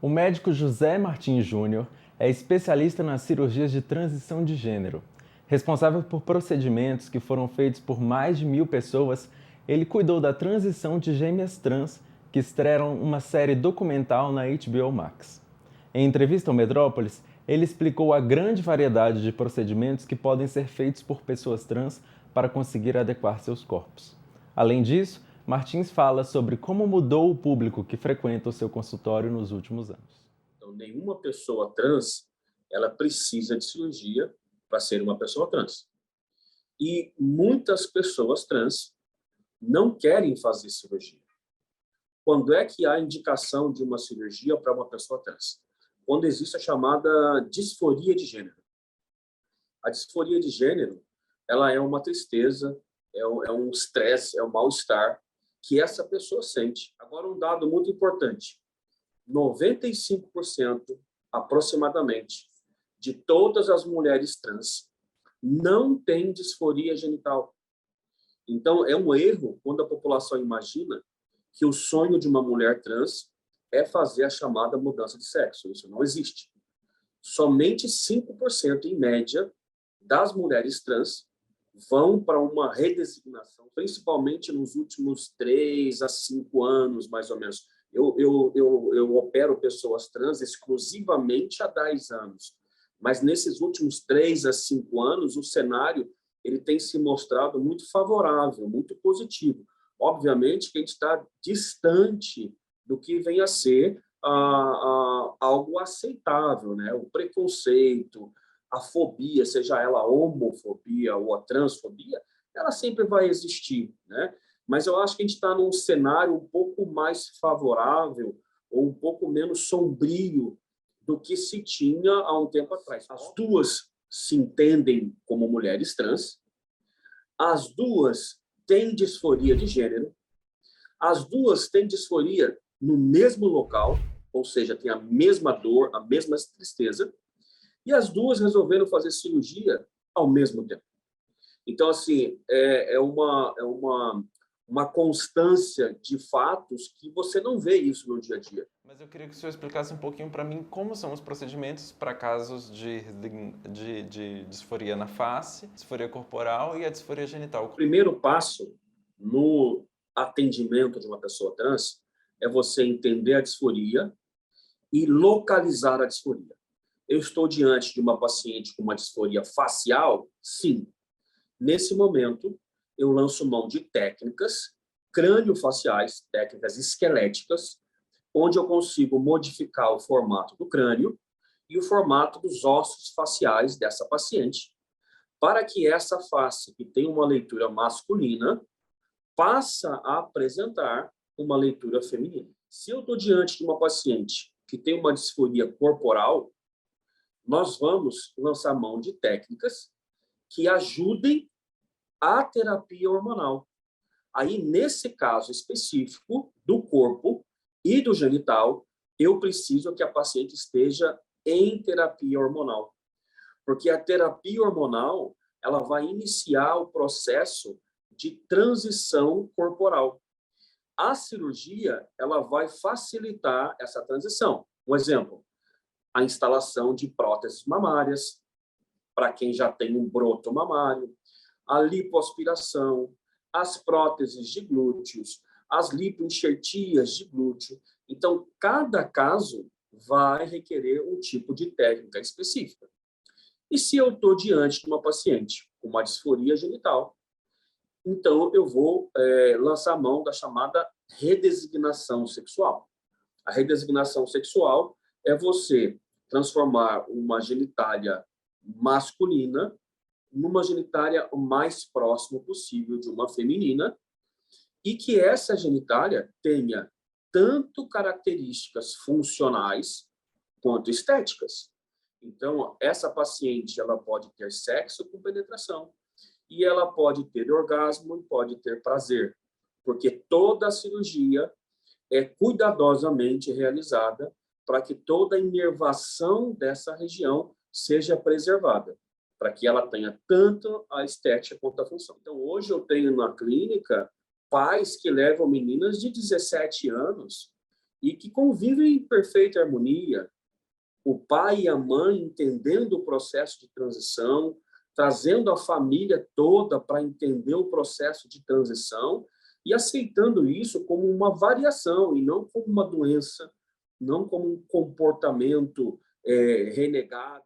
O médico José Martins Júnior é especialista nas cirurgias de transição de gênero. Responsável por procedimentos que foram feitos por mais de 1.000 pessoas, ele cuidou da transição de gêmeas trans que estrearam uma série documental na HBO Max. Em entrevista ao Metrópolis, ele explicou a grande variedade de procedimentos que podem ser feitos por pessoas trans para conseguir adequar seus corpos. Além disso, Martins fala sobre como mudou o público que frequenta o seu consultório nos últimos anos. Então, nenhuma pessoa trans, ela precisa de cirurgia para ser uma pessoa trans. E muitas pessoas trans não querem fazer cirurgia. Quando é que há indicação de uma cirurgia para uma pessoa trans? Quando existe a chamada disforia de gênero. A disforia de gênero, ela é uma tristeza, é um estresse, é um mal-estar que essa pessoa sente. Agora, um dado muito importante: 95% aproximadamente de todas as mulheres trans não têm disforia genital. Então, é um erro quando a população imagina que o sonho de uma mulher trans é fazer a chamada mudança de sexo. Isso não existe. Somente 5%, em média, das mulheres trans vão para uma redesignação, principalmente nos últimos 3 a 5 anos, mais ou menos. Eu opero pessoas trans exclusivamente há 10 anos, mas nesses últimos 3 a 5 anos, o cenário ele tem se mostrado muito favorável, muito positivo. Obviamente que a gente está distante do que vem a ser algo aceitável, né? O preconceito, a fobia, seja ela a homofobia ou a transfobia, ela sempre vai existir, né? Mas eu acho que a gente está num cenário um pouco mais favorável ou um pouco menos sombrio do que se tinha há um tempo atrás. As duas se entendem como mulheres trans, as duas têm disforia de gênero, as duas têm disforia no mesmo local, ou seja, tem a mesma dor, a mesma tristeza, e as duas resolveram fazer cirurgia ao mesmo tempo. Então, assim, é uma constância de fatos que você não vê isso no dia a dia. Mas eu queria que o senhor explicasse um pouquinho para mim como são os procedimentos para casos de disforia na face, disforia corporal e a disforia genital. O primeiro passo no atendimento de uma pessoa trans é você entender a disforia e localizar a disforia. Eu estou diante de uma paciente com uma disforia facial? Sim. Nesse momento, eu lanço mão de técnicas crânio-faciais, técnicas esqueléticas, onde eu consigo modificar o formato do crânio e o formato dos ossos faciais dessa paciente, para que essa face, que tem uma leitura masculina, passe a apresentar uma leitura feminina. Se eu estou diante de uma paciente que tem uma disforia corporal, nós vamos lançar mão de técnicas que ajudem a terapia hormonal. Aí, nesse caso específico do corpo e do genital, eu preciso que a paciente esteja em terapia hormonal. Porque a terapia hormonal, ela vai iniciar o processo de transição corporal. A cirurgia, ela vai facilitar essa transição. Um exemplo: a instalação de próteses mamárias, para quem já tem um broto mamário, a lipoaspiração, as próteses de glúteos, as lipoenxertias de glúteo. Então, cada caso vai requerer um tipo de técnica específica. E se eu estou diante de uma paciente com uma disforia genital, então eu vou lançar a mão da chamada redesignação sexual. A redesignação sexual é você transformar uma genitália masculina numa genitália o mais próximo possível de uma feminina e que essa genitália tenha tanto características funcionais quanto estéticas. Então, essa paciente ela pode ter sexo com penetração e ela pode ter orgasmo e pode ter prazer, porque toda a cirurgia é cuidadosamente realizada para que toda a inervação dessa região seja preservada, para que ela tenha tanto a estética quanto a função. Então, hoje eu tenho na clínica pais que levam meninas de 17 anos e que convivem em perfeita harmonia. O pai e a mãe entendendo o processo de transição, trazendo a família toda para entender o processo de transição e aceitando isso como uma variação e não como uma doença, não como um comportamento renegado.